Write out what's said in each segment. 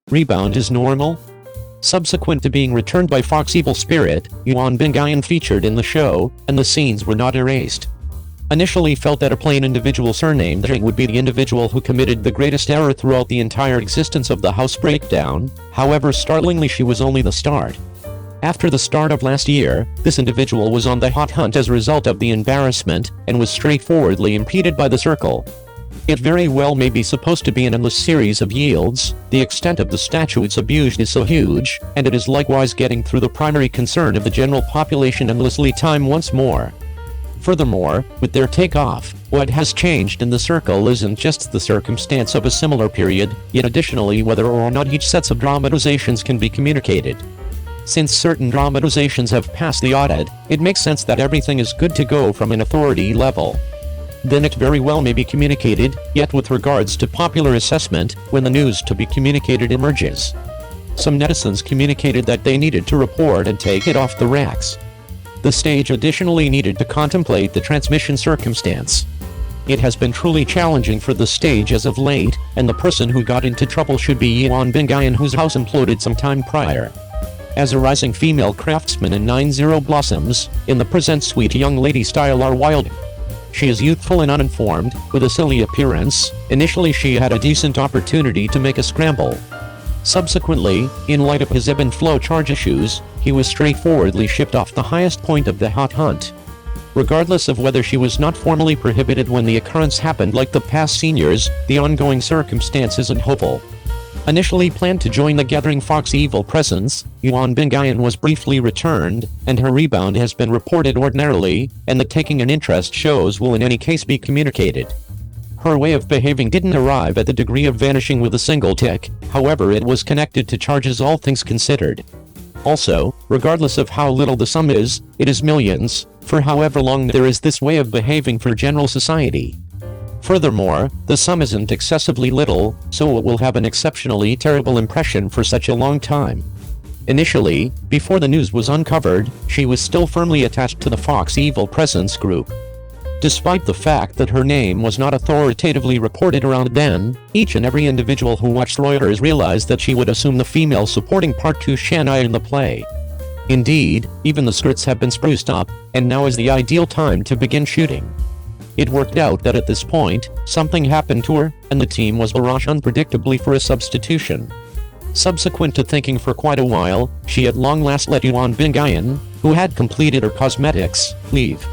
Rebound is normal? Subsequent to being returned by Fox Evil Spirit, Yuan Bingyan featured in the show, and the scenes were not erased. Initially felt that a plain individual surnamed Cheng would be the individual who committed the greatest error throughout the entire existence of the house breakdown, however startlingly she was only the start. After the start of last year, this individual was on the hot hunt as a result of the embarrassment, and was straightforwardly impeded by the circle. It very well may be supposed to be an endless series of yields, the extent of the statutes abused is so huge, and it is likewise getting through the primary concern of the general population endlessly time once more. Furthermore, with their takeoff, what has changed in the circle isn't just the circumstance of a similar period, yet additionally whether or not each sets of dramatizations can be communicated. Since certain dramatizations have passed the audit, it makes sense that everything is good to go from an authority level. Then it very well may be communicated, yet with regards to popular assessment, when the news to be communicated emerges. Some netizens communicated that they needed to report and take it off the racks. The stage additionally needed to contemplate the transmission circumstance. It has been truly challenging for the stage as of late, and the person who got into trouble should be Yuan Bingyan, whose house imploded some time prior. As a rising female craftsman in 90 Blossoms, in the present sweet young lady style are wild. She is youthful and uninformed, with a silly appearance. Initially she had a decent opportunity to make a scramble. Subsequently, in light of his ebb and flow charge issues, he was straightforwardly shipped off the highest point of the hot hunt. Regardless of whether she was not formally prohibited when the occurrence happened like the past seniors, the ongoing circumstance isn't hopeful. Initially planned to join the gathering Fox Evil presence, Yuan Bingyan was briefly returned, and her rebound has been reported ordinarily, and the taking an interest shows will in any case be communicated. Her way of behaving didn't arrive at the degree of vanishing with a single tick, however it was connected to charges all things considered. Also, regardless of how little the sum is, it is millions, for however long there is this way of behaving for general society. Furthermore, the sum isn't excessively little, so it will have an exceptionally terrible impression for such a long time. Initially, before the news was uncovered, she was still firmly attached to the Fox Evil Presence group. Despite the fact that her name was not authoritatively reported around then, each and every individual who watched Reuters realized that she would assume the female supporting part to Shanghai in the play. Indeed, even the scripts have been spruced up, and now is the ideal time to begin shooting. It worked out that at this point, something happened to her, and the team was barraged unpredictably for a substitution. Subsequent to thinking for quite a while, she at long last let Yuan Bingyan, who had completed her cosmetics, leave.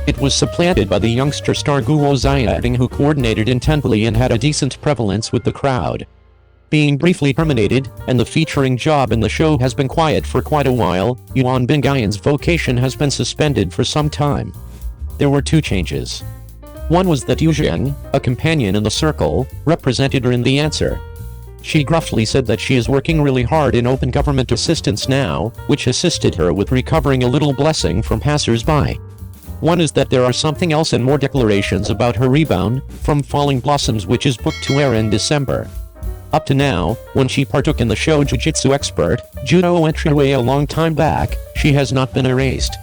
It was supplanted by the youngster star Guo Xiaoding, who coordinated intently and had a decent prevalence with the crowd. Being briefly terminated, and the featuring job in the show has been quiet for quite a while, Yuan Bingyan's vocation has been suspended for some time. There were two changes. One was that Yu Zheng, a companion in the circle, represented her in the answer. She gruffly said that she is working really hard in open government assistance now, which assisted her with recovering a little blessing from passers-by. One is that there are something else and more declarations about her rebound from Falling Blossoms, which is booked to air in December. Up to now, when she partook in the show Jiu-Jitsu Expert, Judo entryway a long time back, she has not been erased.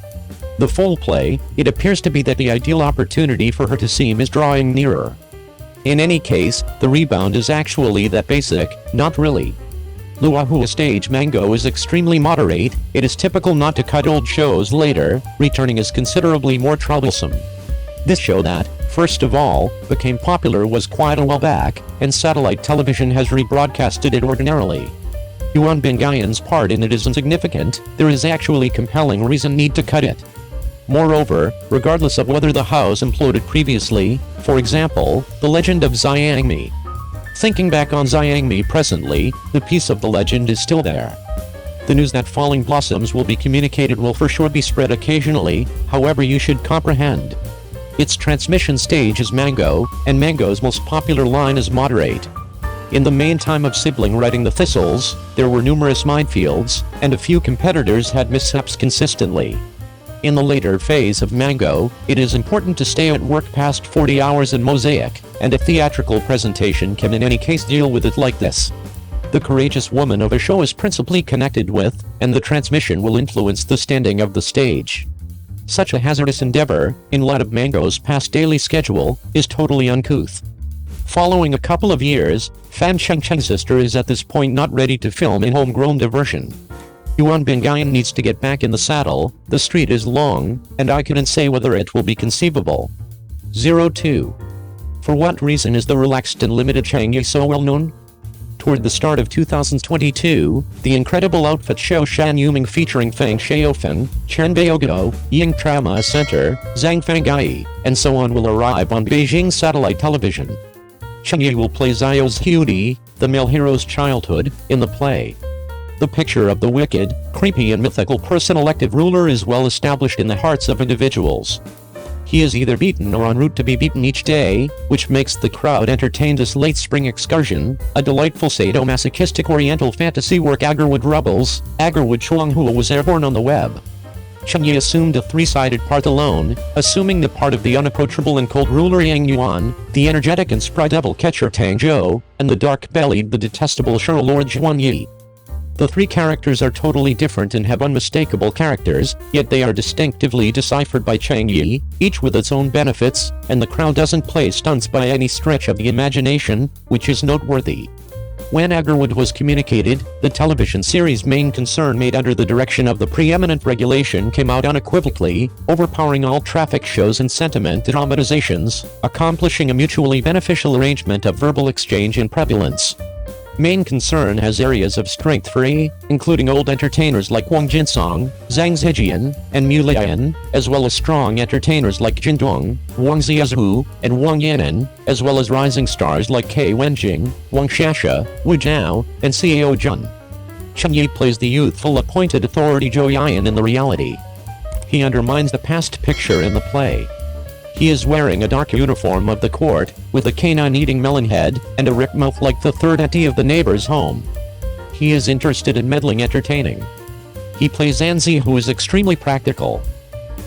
The full play, it appears to be that the ideal opportunity for her to seem is drawing nearer. In any case, the rebound is actually that basic, not really. Luahua stage mango is extremely moderate. It is typical not to cut old shows later, returning is considerably more troublesome. This show that, first of all, became popular was quite a while back, and satellite television has rebroadcasted it ordinarily. Yuan Bingyan's part in it is insignificant. There is actually compelling reason need to cut it. Moreover, regardless of whether the house imploded previously, for example, the legend of Xiangmi. Thinking back on Xiangmi presently, the piece of the legend is still there. The news that Falling Blossoms will be communicated will for sure be spread occasionally, however you should comprehend. Its transmission stage is Mango, and Mango's most popular line is moderate. In the main time of sibling writing the Thistles, there were numerous minefields, and a few competitors had mishaps consistently. In the later phase of Mango, it is important to stay at work past 40 hours in Mosaic, and a theatrical presentation can in any case deal with it like this. The courageous woman of a show is principally connected with, and the transmission will influence the standing of the stage. Such a hazardous endeavor, in light of Mango's past daily schedule, is totally uncouth. Following a couple of years, Fan Cheng's sister is at this point not ready to film a homegrown diversion. Yuan Bingyan needs to get back in the saddle, the street is long, and I couldn't say whether it will be conceivable. 02. For what reason is the relaxed and limited Cheng Yi so well known? Toward the start of 2022, the incredible outfit show Shan Yuming featuring Fang Xiaofen, Chen Beogo, Ying Trauma Center, Zhang Fangai, and so on will arrive on Beijing satellite television. Cheng Yi will play Xiao's Hudy, the male hero's childhood, in the play. The picture of the wicked, creepy and mythical person-elected ruler is well established in the hearts of individuals. He is either beaten or en route to be beaten each day, which makes the crowd entertain this late spring excursion, a delightful sadomasochistic oriental fantasy work. Agarwood Rebels, Agarwood Chuanghua was airborne on the web. Cheng Yi assumed a three-sided part alone, assuming the part of the unapproachable and cold ruler Yang Yuan, the energetic and spry devil catcher Tang Zhou, and the dark-bellied the detestable Shiro Lord Zhuan Yi. The three characters are totally different and have unmistakable characters, yet they are distinctively deciphered by Cheng Yi, each with its own benefits, and the crowd doesn't play stunts by any stretch of the imagination, which is noteworthy. When Agarwood was communicated, the television series' main concern made under the direction of the preeminent regulation came out unequivocally, overpowering all traffic shows and sentiment dramatizations, accomplishing a mutually beneficial arrangement of verbal exchange and prevalence. Main concern has areas of strength for E, including old entertainers like Wang Jinsong, Zhang Zijian, and Mu Lian, as well as strong entertainers like Jin Dong, Wang Ziazhu, and Wang Yanan, as well as rising stars like K Wenjing, Wang Shasha, Wu Zhao, and Xiao Jun. Cheng Yi plays the youthful appointed authority Zhou Yan in the reality. He undermines the past picture in the play. He is wearing a dark uniform of the court, with a canine-eating melon head, and a rick mouth like the third auntie of the neighbor's home. He is interested in meddling entertaining. He plays Anzi, who is extremely practical.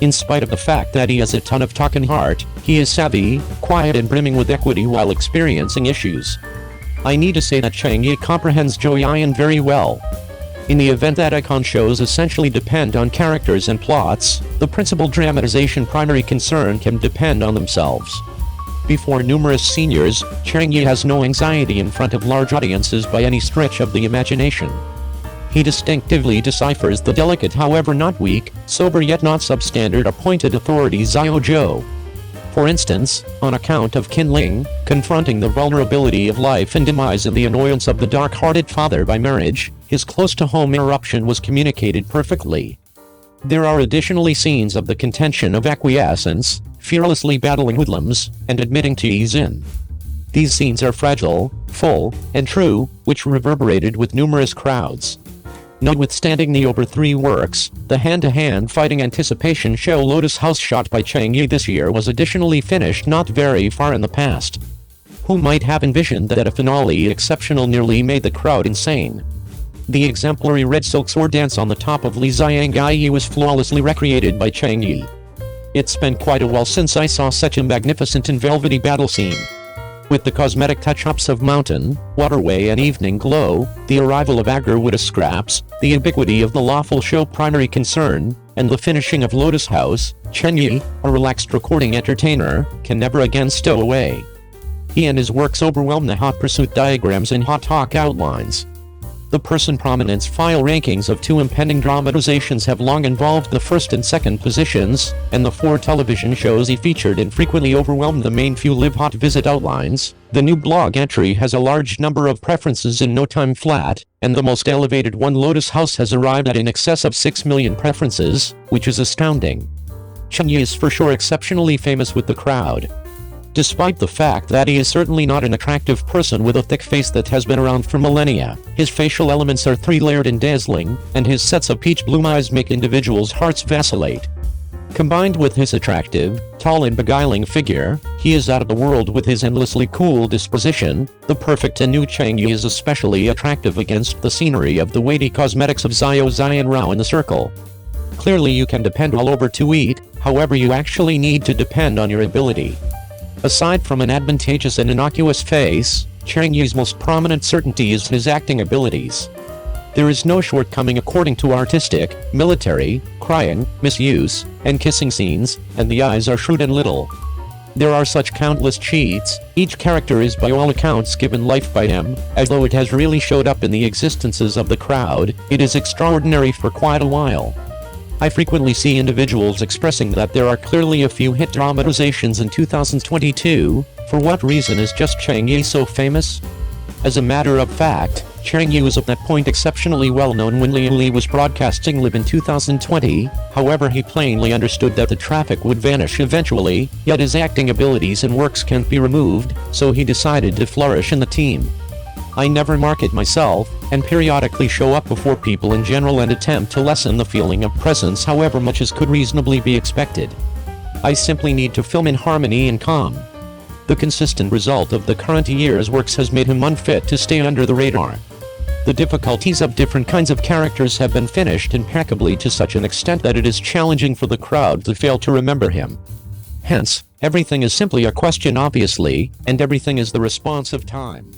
In spite of the fact that he has a ton of talk and heart, he is savvy, quiet and brimming with equity while experiencing issues. I need to say that Cheng Yi comprehends Zhou Yan very well. In the event that icon shows essentially depend on characters and plots, the principal dramatization primary concern can depend on themselves. Before numerous seniors, Cheng Yi has no anxiety in front of large audiences by any stretch of the imagination. He distinctively deciphers the delicate, however not weak, sober yet not substandard appointed authority Xiao Zhou. For instance, on account of kindling, confronting the vulnerability of life and demise and the annoyance of the dark-hearted father by marriage, his close-to-home interruption was communicated perfectly. There are additionally scenes of the contention of acquiescence, fearlessly battling hoodlums, and admitting to ease in. These scenes are fragile, full, and true, which reverberated with numerous crowds. Notwithstanding the over 3 works, the hand-to-hand fighting anticipation show Lotus House shot by Cheng Yi this year was additionally finished not very far in the past. Who might have envisioned that a finale exceptional nearly made the crowd insane? The exemplary red silk sword dance on the top of Li Xiangai was flawlessly recreated by Cheng Yi. It's been quite a while since I saw such a magnificent and velvety battle scene. With the cosmetic touch-ups of mountain, waterway and evening glow, the arrival of Agarwood scraps, the ubiquity of the lawful show primary concern, and the finishing of Lotus House, Cheng Yi, a relaxed recording entertainer, can never again stow away. He and his works overwhelm the hot pursuit diagrams and hot talk outlines. The person prominence file rankings of 2 impending dramatizations have long involved the first and second positions, and the 4 television shows he featured in frequently overwhelmed the main few live hot visit outlines. The new blog entry has a large number of preferences in no time flat, and the most elevated one, Lotus House, has arrived at in excess of 6 million preferences, which is astounding. Cheng Yi is for sure exceptionally famous with the crowd. Despite the fact that he is certainly not an attractive person with a thick face that has been around for millennia, his facial elements are 3-layered and dazzling, and his sets of peach-bloom eyes make individuals' hearts vacillate. Combined with his attractive, tall and beguiling figure, he is out of the world with his endlessly cool disposition. The perfect and new Cheng Yi is especially attractive against the scenery of the weighty cosmetics of Xiao Xian Rao in the circle. Clearly you can depend all over to eat, however you actually need to depend on your ability. Aside from an advantageous and innocuous face, Cheng Yi's most prominent certainty is his acting abilities. There is no shortcoming according to artistic, military, crying, misuse, and kissing scenes, and the eyes are shrewd and little. There are such countless cheats, each character is by all accounts given life by him, as though it has really showed up in the existences of the crowd. It is extraordinary for quite a while. I frequently see individuals expressing that there are clearly a few hit dramatizations in 2022. For what reason is just Cheng Yi so famous? As a matter of fact, Cheng Yi was at that point exceptionally well known when Li was broadcasting live in 2020, however he plainly understood that the traffic would vanish eventually, yet his acting abilities and works can't be removed, so he decided to flourish in the team. I never market myself, and periodically show up before people in general and attempt to lessen the feeling of presence however much as could reasonably be expected. I simply need to film in harmony and calm. The consistent result of the current year's works has made him unfit to stay under the radar. The difficulties of different kinds of characters have been finished impeccably to such an extent that it is challenging for the crowd to fail to remember him. Hence, everything is simply a question obviously, and everything is the response of time.